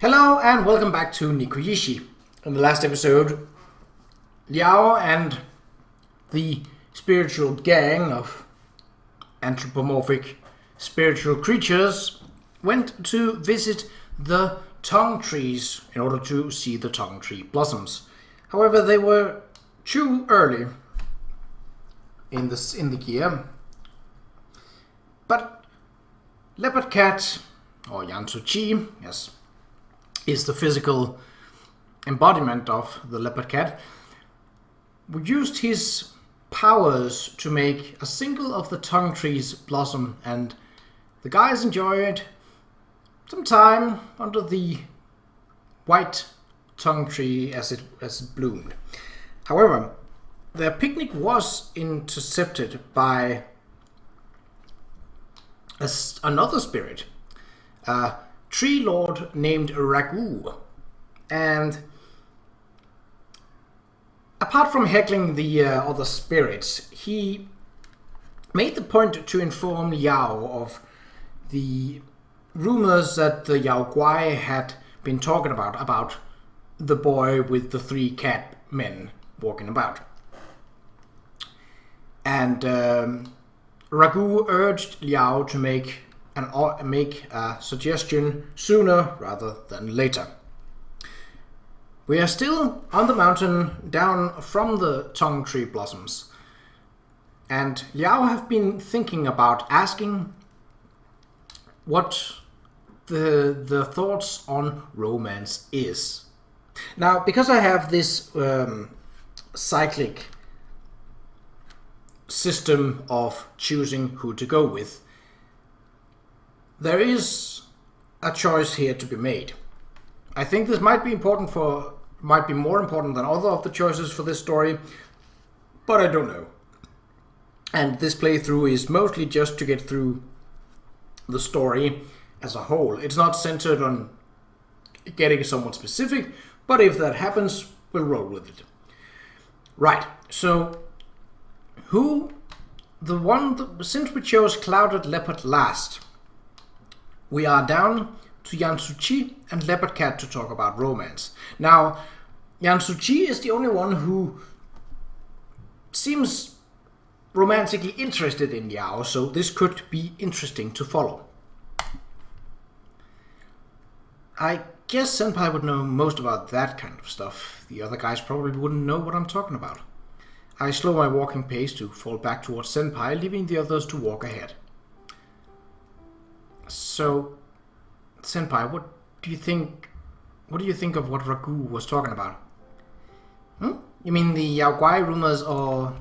Hello and welcome back to Nekojishi. In the last episode, Liao and the spiritual gang of anthropomorphic spiritual creatures went to visit the tongue trees in order to see the tongue tree blossoms. Nehowever, they were too early in the year. But Leopard Cat, or Qa'Rajh, yes, is the physical embodiment of the leopard cat, used his powers to make a single of the tongue trees blossom, and the guys enjoyed some time under the white tongue tree as it bloomed. However, their picnic was intercepted by another spirit, a tree lord named Ragu, and apart from heckling the other spirits, he made the point to inform Liao of the rumors that the Yao Guai had been talking about the boy with the 3 cat men walking about. And Ragu urged Liao to make a suggestion sooner rather than later. We are still on the mountain down from the tongue tree blossoms, and Liao have been thinking about asking what the thoughts on romance is. Now, because I have this cyclic system of choosing who to go with, there is a choice here to be made. I think this might be more important than other of the choices for this story, but I don't know. And this playthrough is mostly just to get through the story as a whole. It's not centered on getting someone specific, but if that happens, we'll roll with it. Right, so since we chose Clouded Leopard last, we are down to Qa'Rajh and Leopard Cat to talk about romance. Now, Qa'Rajh is the only one who seems romantically interested in Liao, so this could be interesting to follow. I guess Senpai would know most about that kind of stuff. The other guys probably wouldn't know what I'm talking about. I slow my walking pace to fall back towards Senpai, leaving the others to walk ahead. So, Senpai, what do you think of what Ragu was talking about? You mean the Yao Guai rumors, or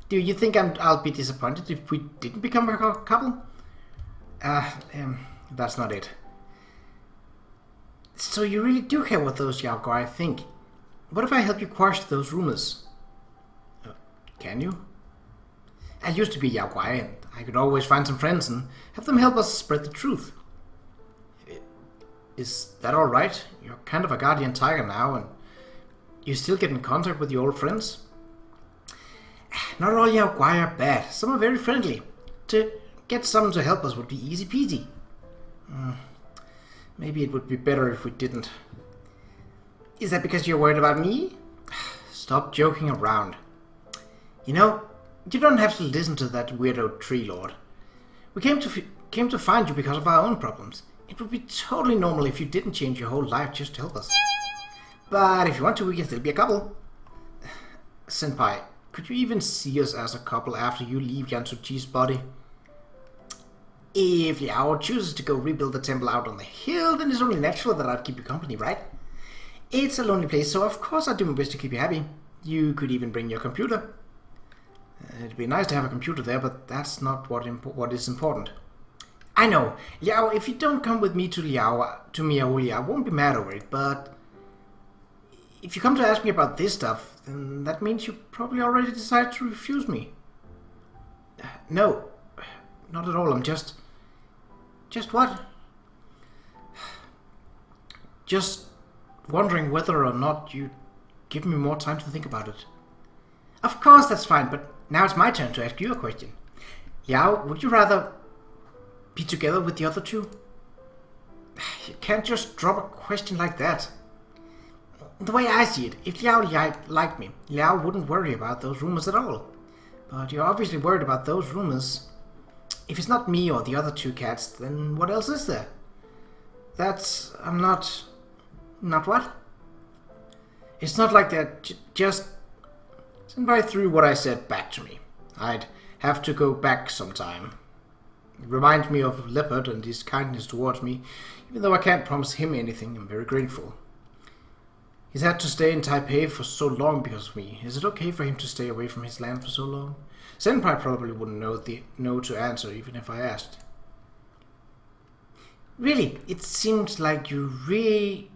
do you think I'll be disappointed if we didn't become a couple? That's not it. So you really do care what those Yao Guai think. What if I help you quash those rumors? Can you? I used to be Yao Guai, and I could always find some friends and have them help us spread the truth. Is that alright? You're kind of a guardian tiger now, and you still get in contact with your old friends? Not all Yao Guai are bad. Some are very friendly. To get someone to help us would be easy peasy. Maybe it would be better if we didn't. Is that because you're worried about me? Stop joking around. You know, you don't have to listen to that weirdo tree lord. We came to find you because of our own problems. It would be totally normal if you didn't change your whole life just to help us. But if you want to, we can still be a couple. Senpai, could you even see us as a couple after you leave Qa'Rajh's body? If Liao chooses to go rebuild the temple out on the hill, then it's only natural that I'd keep you company, right? It's a lonely place, so of course I'd do my best to keep you happy. You could even bring your computer. It'd be nice to have a computer there, but that's not what is important. I know, Liao, if you don't come with me to Miaoli, I won't be mad over it, but if you come to ask me about this stuff, then that means you probably already decided to refuse me. No, not at all, I'm just what? Just wondering whether or not you'd give me more time to think about it. Of course, that's fine, but now it's my turn to ask you a question. Liao, would you rather be together with the other two? You can't just drop a question like that. The way I see it, if Liao liked me, Liao wouldn't worry about those rumors at all. But you're obviously worried about those rumors. If it's not me or the other two cats, then what else is there? I'm not... Not what? It's not like that. Just... Senpai threw what I said back to me. I'd have to go back sometime. It reminds me of Leopard and his kindness towards me. Even though I can't promise him anything, I'm very grateful. He's had to stay in Taipei for so long because of me. Is it okay for him to stay away from his land for so long? Senpai probably wouldn't know to answer even if I asked. Really, it seems like you really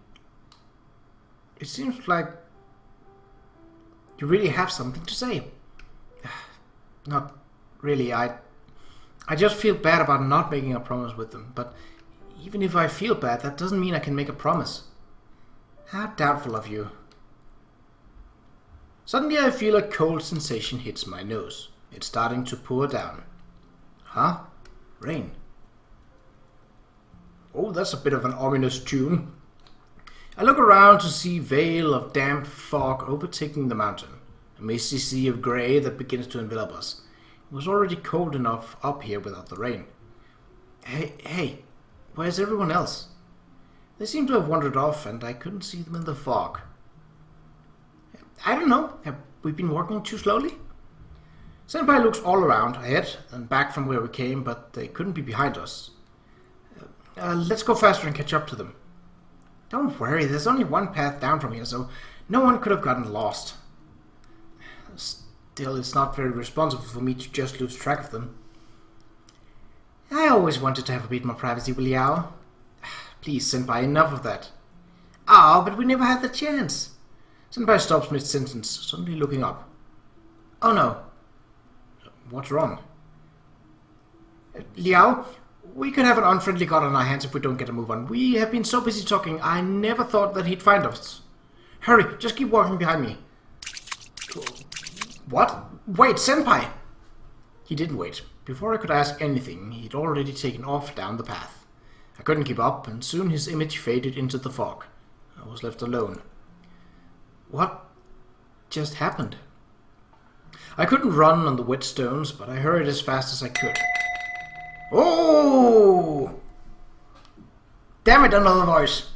have something to say. Not really. I just feel bad about not making a promise with them. But even if I feel bad, that doesn't mean I can make a promise. How doubtful of you. Suddenly I feel a cold sensation hits my nose. It's starting to pour down. Huh? Rain. Oh, that's a bit of an ominous tune. I look around to see a veil of damp fog overtaking the mountain. A misty sea of grey that begins to envelop us. It was already cold enough up here without the rain. Hey, where's everyone else? They seem to have wandered off and I couldn't see them in the fog. I don't know. Have we been walking too slowly? Senpai looks all around, ahead and back from where we came, but they couldn't be behind us. Let's go faster and catch up to them. Don't worry, there's only one path down from here, so no one could have gotten lost. Still, it's not very responsible for me to just lose track of them. I always wanted to have a bit more privacy with Liao. Please, Senpai, enough of that. Ah, but we never had the chance. Senpai stops mid-sentence, suddenly looking up. Oh no. What's wrong? Liao, we could have an unfriendly god on our hands if we don't get a move on. We have been so busy talking, I never thought that he'd find us. Hurry, just keep walking behind me. What? Wait, Senpai! He didn't wait. Before I could ask anything, he'd already taken off down the path. I couldn't keep up, and soon his image faded into the fog. I was left alone. What just happened? I couldn't run on the wet stones, but I hurried as fast as I could. Oh! Damn it, another voice!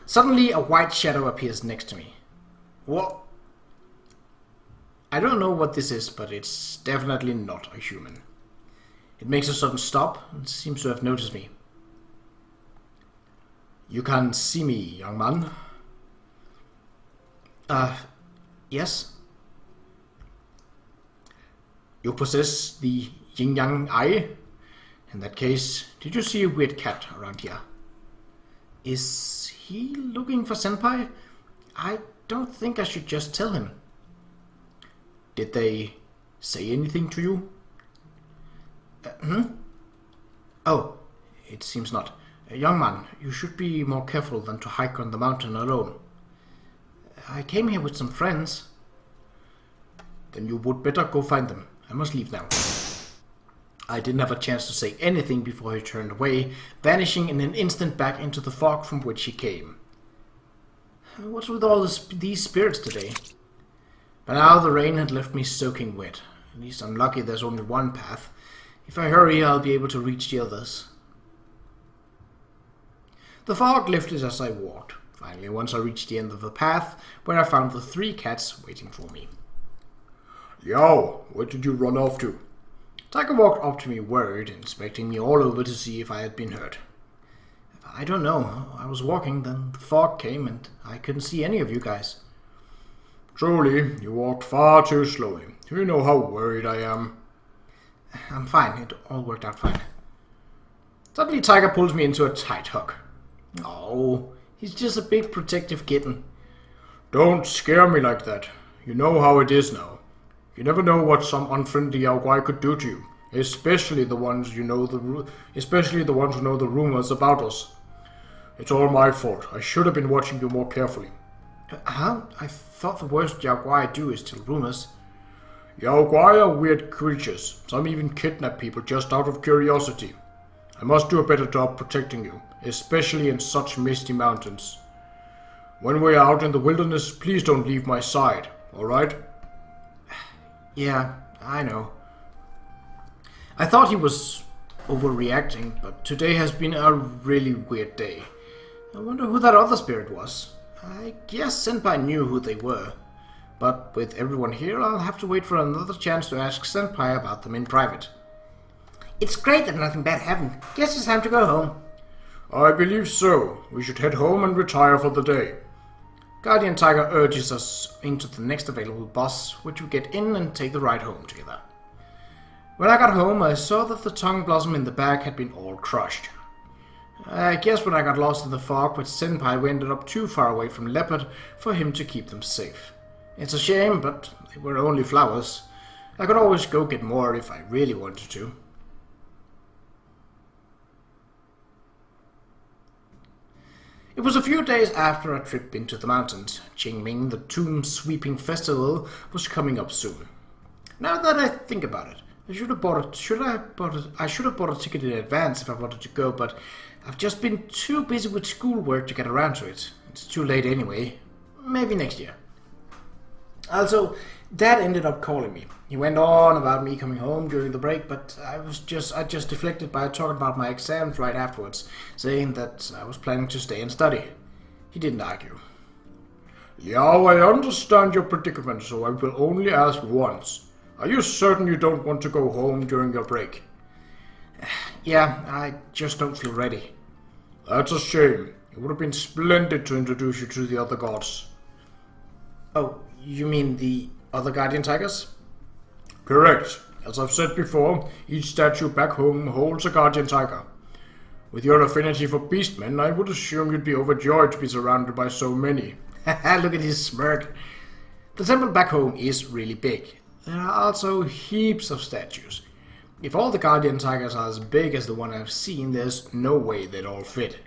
Suddenly, a white shadow appears next to me. What? I don't know what this is, but it's definitely not a human. It makes a sudden stop and seems to have noticed me. You can see me, young man. Yes? You possess the yin-yang eye? In that case, did you see a weird cat around here? Is he looking for Senpai? I don't think I should just tell him. Did they say anything to you? Oh, it seems not. Young man, you should be more careful than to hike on the mountain alone. I came here with some friends. Then you would better go find them. I must leave now. I didn't have a chance to say anything before he turned away, vanishing in an instant back into the fog from which he came. What's with all these spirits today? By now the rain had left me soaking wet. At least I'm lucky there's only one path. If I hurry, I'll be able to reach the others. The fog lifted as I walked. Finally, once I reached the end of the path, where I found the 3 cats waiting for me. Liao, where did you run off to? Tiger walked up to me worried, inspecting me all over to see if I had been hurt. I don't know. I was walking, then the fog came and I couldn't see any of you guys. Truly, you walked far too slowly. Do you know how worried I am? I'm fine. It all worked out fine. Suddenly, Tiger pulls me into a tight hug. Oh, he's just a big protective kitten. Don't scare me like that. You know how it is now. You never know what some unfriendly Yaoguai could do to you, especially the ones who know the rumors about us. It's all my fault. I should have been watching you more carefully. I thought the worst Yaoguai do is tell rumors. Yaoguai are weird creatures. Some even kidnap people just out of curiosity. I must do a better job protecting you, especially in such misty mountains. When we're out in the wilderness, please don't leave my side, alright? Yeah, I know. I thought he was overreacting, but today has been a really weird day. I wonder who that other spirit was. I guess Senpai knew who they were. But with everyone here, I'll have to wait for another chance to ask Senpai about them in private. It's great that nothing bad happened. Guess it's time to go home. I believe so. We should head home and retire for the day. Guardian Tiger urges us into the next available bus, which we get in and take the ride home together. When I got home, I saw that the tongue blossom in the back had been all crushed. I guess when I got lost in the fog with Senpai, we ended up too far away from Leopard for him to keep them safe. It's a shame, but they were only flowers. I could always go get more if I really wanted to. It was a few days after a trip into the mountains. Qingming, the tomb sweeping festival, was coming up soon. Now that I think about it, I should have bought a ticket in advance if I wanted to go, but I've just been too busy with schoolwork to get around to it. It's too late anyway. Maybe next year. Also, Dad ended up calling me. He went on about me coming home during the break, but I just deflected by talking about my exams right afterwards, saying that I was planning to stay and study. He didn't argue. Liao, I understand your predicament, so I will only ask once. Are you certain you don't want to go home during your break? Yeah, I just don't feel ready. That's a shame. It would have been splendid to introduce you to the other gods. Oh, you mean the other Guardian Tigers? Correct. As I've said before, each statue back home holds a Guardian Tiger. With your affinity for beastmen, I would assume you'd be overjoyed to be surrounded by so many. Look at his smirk. The temple back home is really big. There are also heaps of statues. If all the Guardian Tigers are as big as the one I've seen, there's no way they'd all fit.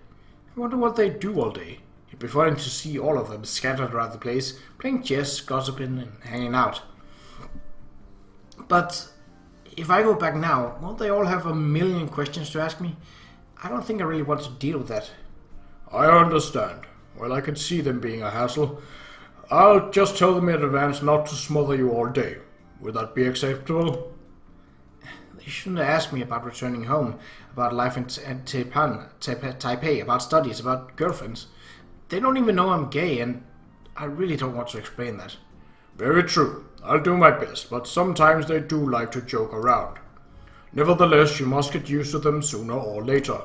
I wonder what they do all day. It'd be fun to see all of them scattered around the place, playing chess, gossiping, and hanging out. But if I go back now, won't they all have a million questions to ask me? I don't think I really want to deal with that. I understand. Well, I can see them being a hassle. I'll just tell them in advance not to smother you all day. Would that be acceptable? They shouldn't have asked me about returning home, about life in Taipei, about studies, about girlfriends. They don't even know I'm gay, and I really don't want to explain that. Very true. I'll do my best, but sometimes they do like to joke around. Nevertheless, you must get used to them sooner or later.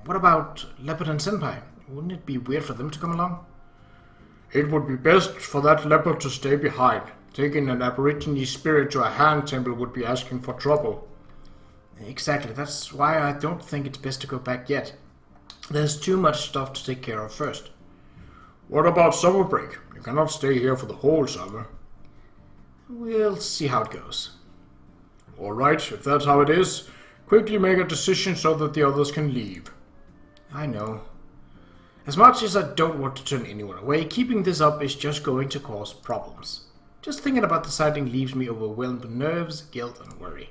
What about Leopard and Senpai? Wouldn't it be weird for them to come along? It would be best for that leopard to stay behind. Taking an aborigine spirit to a hand temple would be asking for trouble. Exactly, that's why I don't think it's best to go back yet. There's too much stuff to take care of first. What about summer break? You cannot stay here for the whole summer. We'll see how it goes. Alright, if that's how it is, quickly make a decision so that the others can leave. I know. As much as I don't want to turn anyone away, keeping this up is just going to cause problems. Just thinking about deciding leaves me overwhelmed with nerves, guilt, and worry.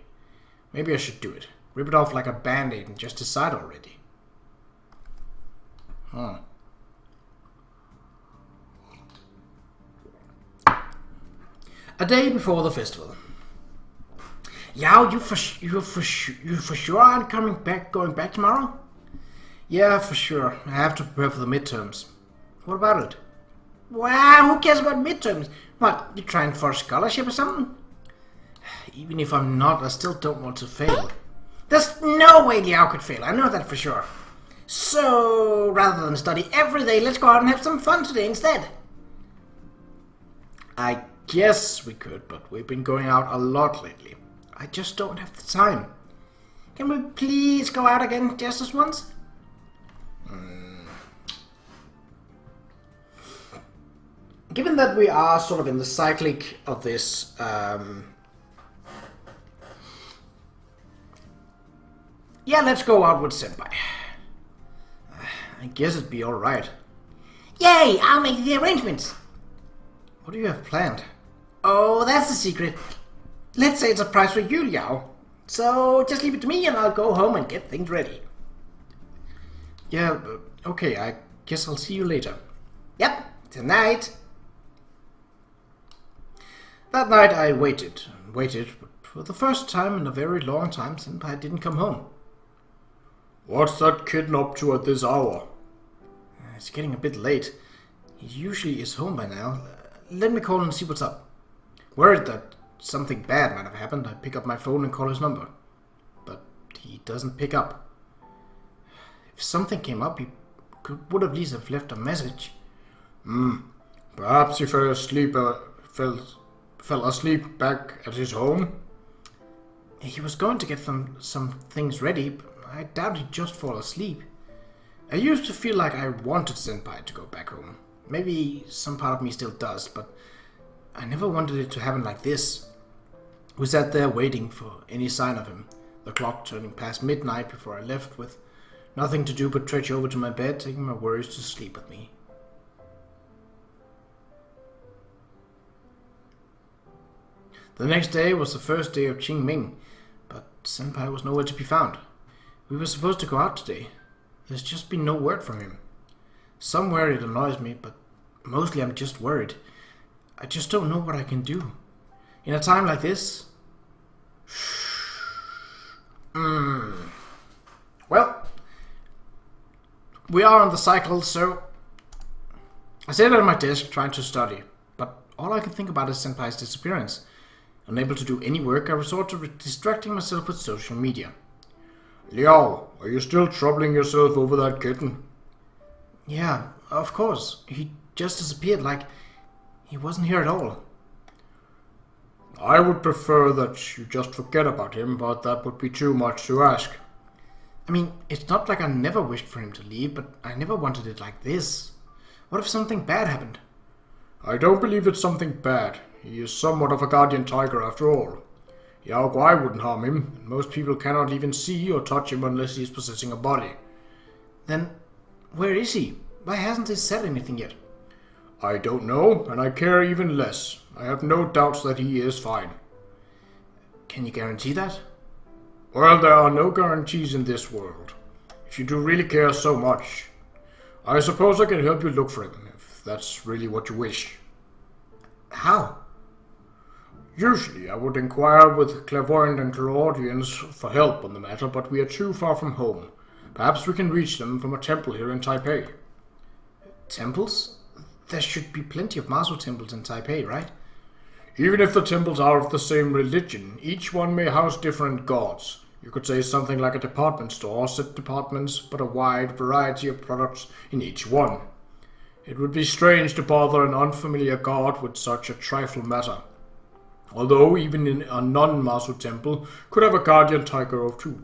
Maybe I should do it. Rip it off like a band-aid and just decide already. A day before the festival. Yao, you for sure aren't going back tomorrow? Yeah, for sure. I have to prepare for the midterms. What about it? Wow, who cares about midterms? What, you trying for a scholarship or something? Even if I'm not, I still don't want to fail. There's no way Liao could fail, I know that for sure. So, rather than study every day, let's go out and have some fun today instead. I guess we could, but we've been going out a lot lately. I just don't have the time. Can we please go out again just this once? Given that we are sort of in the cyclic of this, yeah, let's go out with Senpai. I guess it'd be alright. Yay! I'll make the arrangements! What do you have planned? Oh, that's the secret. Let's say it's a prize for you, Liao. So just leave it to me and I'll go home and get things ready. Yeah, okay, I guess I'll see you later. Yep, tonight. That night I waited and waited, but for the first time in a very long time, Senpai didn't come home. What's that kitten up to at this hour? It's getting a bit late. He usually is home by now. Let me call and see what's up. Worried that something bad might have happened, I pick up my phone and call his number. But he doesn't pick up. If something came up, he would at least have left a message. Perhaps he fell asleep back at his home? He was going to get some things ready, but I doubt he'd just fall asleep. I used to feel like I wanted Senpai to go back home. Maybe some part of me still does, but I never wanted it to happen like this. We sat there waiting for any sign of him, the clock turning past midnight before I left, with nothing to do but trudge over to my bed, taking my worries to sleep with me. The next day was the first day of Qingming, but Senpai was nowhere to be found. We were supposed to go out today. There's just been no word from him. Somewhere it annoys me, but mostly I'm just worried. I just don't know what I can do. In a time like this... Well, we are on the cycle, so... I sat at my desk trying to study, but all I can think about is Senpai's disappearance. Unable to do any work, I resort to distracting myself with social media. Liao, are you still troubling yourself over that kitten? Yeah, of course. He just disappeared like he wasn't here at all. I would prefer that you just forget about him, but that would be too much to ask. I mean, it's not like I never wished for him to leave, but I never wanted it like this. What if something bad happened? I don't believe it's something bad. He is somewhat of a guardian tiger after all. Yao Guai wouldn't harm him, and most people cannot even see or touch him unless he is possessing a body. Then, where is he? Why hasn't he said anything yet? I don't know, and I care even less. I have no doubts that he is fine. Can you guarantee that? Well, there are no guarantees in this world. If you do really care so much, I suppose I can help you look for him, if that's really what you wish. How? Usually I would inquire with clairvoyant and clairaudience for help on the matter, but we are too far from home. Perhaps we can reach them from a temple here in Taipei. Temples? There should be plenty of Masu temples in Taipei, right? Even if the temples are of the same religion, each one may house different gods. You could say something like a department store, set departments, but a wide variety of products in each one. It would be strange to bother an unfamiliar god with such a trifle matter. Although even in a non-Masu temple could have a guardian tiger or two.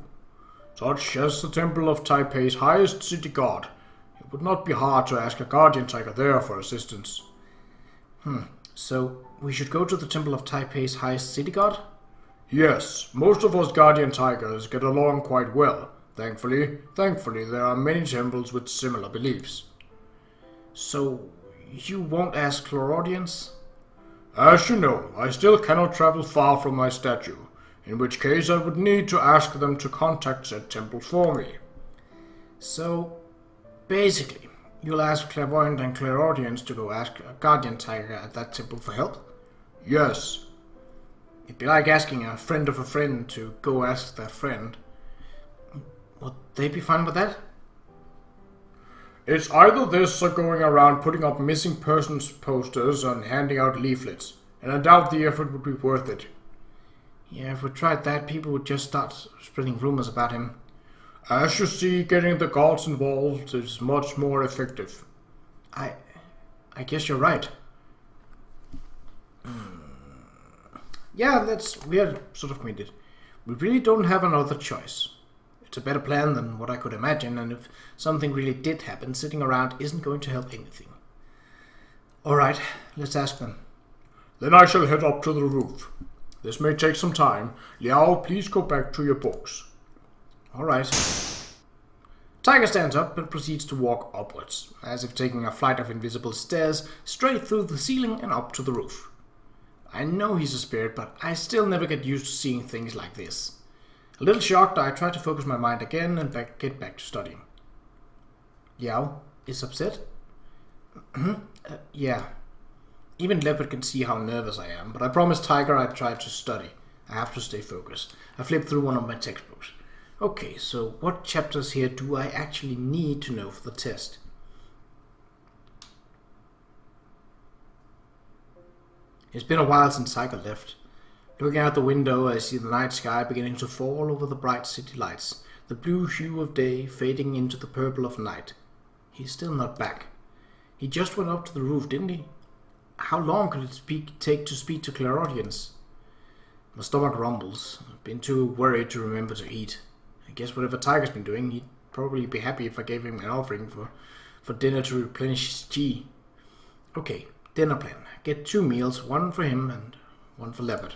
Such as the temple of Taipei's highest city god. It would not be hard to ask a guardian tiger there for assistance. So, we should go to the temple of Taipei's highest city god? Yes, most of us guardian tigers get along quite well. Thankfully, there are many temples with similar beliefs. So, you won't ask clairaudience? As you know, I still cannot travel far from my statue, in which case I would need to ask them to contact said temple for me. So, basically, you'll ask clairvoyant and clairaudience to go ask a guardian tiger at that temple for help? Yes. It'd be like asking a friend of a friend to go ask their friend. Would they be fine with that? It's either this or going around putting up missing persons posters and handing out leaflets, and I doubt the effort would be worth it. Yeah, if we tried that, people would just start spreading rumors about him. As you see, getting the gods involved is much more effective. I guess you're right. Yeah, we're sort of committed. We really don't have another choice. It's a better plan than what I could imagine, and if something really did happen, sitting around isn't going to help anything. Alright, let's ask them. Then I shall head up to the roof. This may take some time. Liao, please go back to your books. Alright. Tiger stands up and proceeds to walk upwards, as if taking a flight of invisible stairs straight through the ceiling and up to the roof. I know he's a spirit, but I still never get used to seeing things like this. A little shocked, I try to focus my mind again and get back to studying. Yao is upset? Yeah. Even Leopard can see how nervous I am, but I promised Tiger I'd try to study. I have to stay focused. I flipped through one of my textbooks. Okay, so what chapters here do I actually need to know for the test? It's been a while since Tiger left. Looking out the window, I see the night sky beginning to fall over the bright city lights, the blue hue of day fading into the purple of night. He's still not back. He just went up to the roof, didn't he? How long could it take to speak to Qa'Rajh? My stomach rumbles. I've been too worried to remember to eat. I guess whatever Tiger's been doing, he'd probably be happy if I gave him an offering for dinner to replenish his chi. Okay, dinner plan. Get 2 meals, one for him and one for Leopard.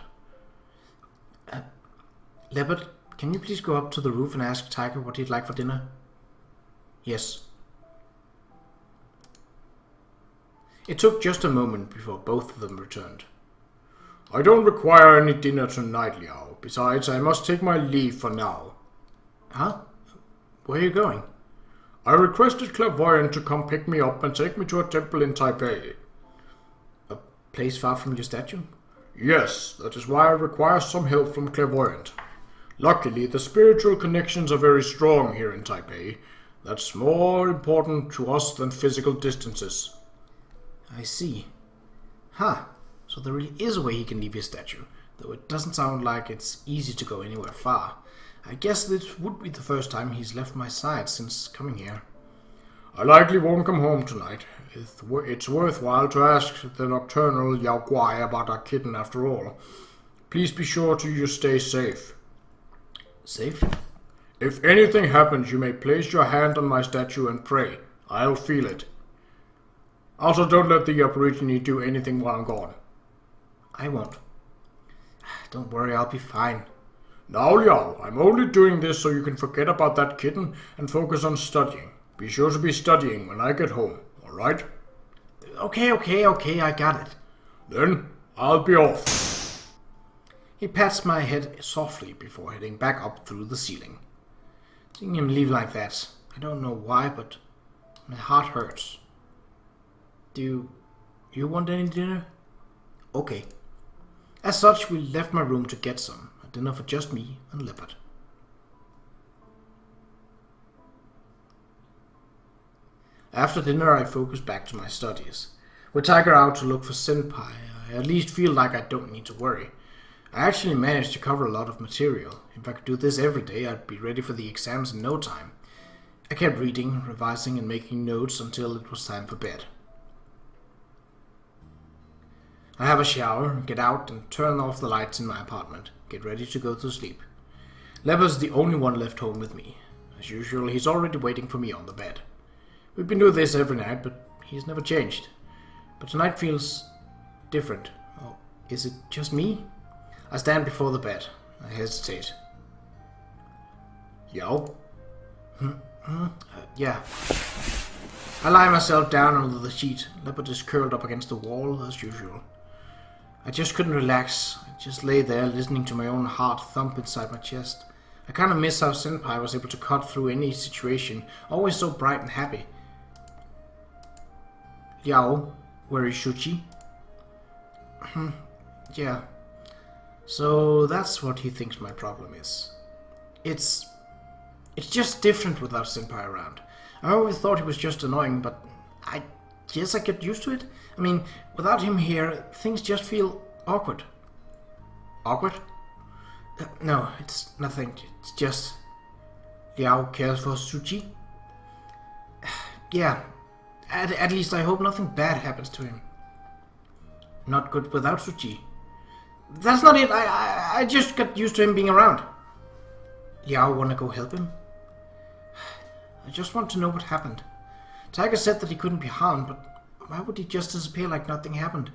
Leopard, can you please go up to the roof and ask Tiger what he'd like for dinner? Yes. It took just a moment before both of them returned. I don't require any dinner tonight, Liao. Besides, I must take my leave for now. Huh? Where are you going? I requested Clairvoyant to come pick me up and take me to a temple in Taipei. A place far from your statue? Yes, that is why I require some help from Clairvoyant. Luckily, the spiritual connections are very strong here in Taipei. That's more important to us than physical distances. I see. Huh. So there really is a way he can leave his statue, though it doesn't sound like it's easy to go anywhere far. I guess this would be the first time he's left my side since coming here. I likely won't come home tonight. It's worthwhile to ask the nocturnal Yao Guai about our kitten after all. Please be sure to stay safe. Safe? If anything happens, you may place your hand on my statue and pray. I'll feel it. Also, don't let the Aborigine do anything while I'm gone. I won't. Don't worry, I'll be fine. Now, Liao, I'm only doing this so you can forget about that kitten and focus on studying. Be sure to be studying when I get home, alright? Okay, I got it. Then, I'll be off. He pats my head softly before heading back up through the ceiling. Seeing him leave like that, I don't know why, but my heart hurts. Do you want any dinner? Okay. As such, we left my room to get some. A dinner for just me and Leopard. After dinner, I focus back to my studies. With Tiger out to look for Senpai, I at least feel like I don't need to worry. I actually managed to cover a lot of material. If I could do this every day, I'd be ready for the exams in no time. I kept reading, revising, and making notes until it was time for bed. I have a shower, get out, and turn off the lights in my apartment. Get ready to go to sleep. Leopard's the only one left home with me. As usual, he's already waiting for me on the bed. We've been doing this every night, but he's never changed. But tonight feels different. Oh, is it just me? I stand before the bed. I hesitate. Yao? Yeah. I lie myself down under the sheet. Leopard is curled up against the wall, as usual. I just couldn't relax. I just lay there listening to my own heart thump inside my chest. I kind of miss how Senpai was able to cut through any situation, always so bright and happy. Liao, where is Shuchi? Yeah. So that's what he thinks my problem is. It's just different without Senpai around. I always thought he was just annoying, but I guess I get used to it. I mean, without him here, things just feel awkward. Awkward? No, it's nothing. It's just Liao cares for Shuchi. Yeah, at least I hope nothing bad happens to him. Not good without Shuchi. That's not it. I just got used to him being around. Liao, wanna go help him? I just want to know what happened. Tiger said that he couldn't be harmed, but why would he just disappear like nothing happened?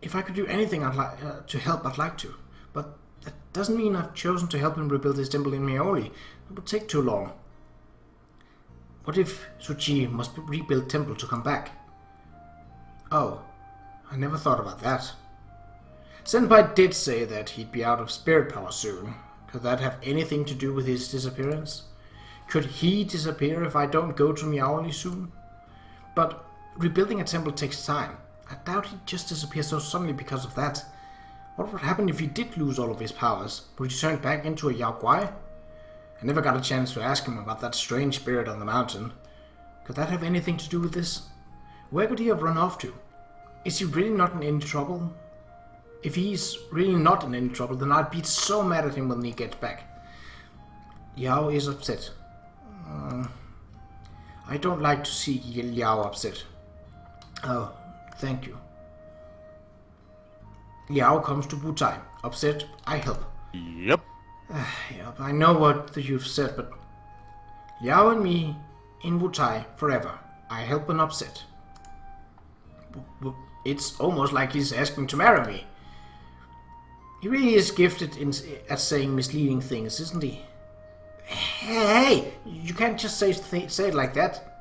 If I could do anything to help, I'd like to. But that doesn't mean I've chosen to help him rebuild his temple in Mioli. It would take too long. What if Shuchi must rebuild temple to come back? Oh, I never thought about that. Senpai did say that he'd be out of spirit power soon. Could that have anything to do with his disappearance? Could he disappear if I don't go to Meowly soon? But rebuilding a temple takes time. I doubt he'd just disappear so suddenly because of that. What would happen if he did lose all of his powers? Would he turn back into a Yao Guai? I never got a chance to ask him about that strange spirit on the mountain. Could that have anything to do with this? Where could he have run off to? Is he really not in any trouble? If he's really not in any trouble, then I'd be so mad at him when he gets back. Yao is upset. I don't like to see Liao upset. Oh, thank you. Liao comes to Wutai. Upset, I help. Yep. Yep, I know what you've said, but Liao and me in Wutai forever. I help when upset. It's almost like he's asking to marry me. He really is gifted at saying misleading things, isn't he? Hey, you can't just say it like that.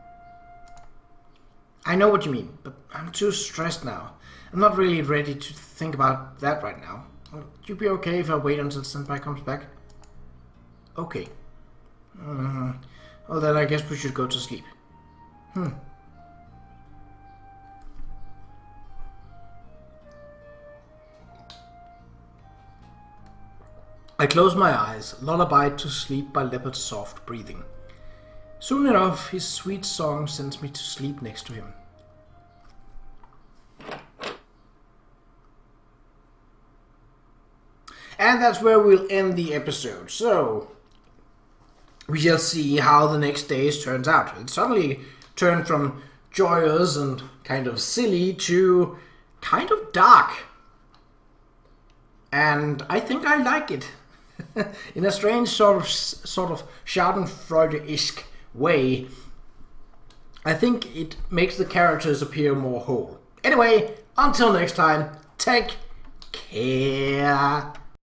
I know what you mean, but I'm too stressed now. I'm not really ready to think about that right now. Would you be okay if I wait until Senpai comes back? Okay. Well, then I guess we should go to sleep. I close my eyes, lullabied to sleep by Leopard's soft breathing. Soon enough, his sweet song sends me to sleep next to him. And that's where we'll end the episode. So, we shall see how the next days turns out. It suddenly turned from joyous and kind of silly to kind of dark. And I think I like it. In a strange sort of Schadenfreude-esque way. I think it makes the characters appear more whole. Anyway, until next time, take care.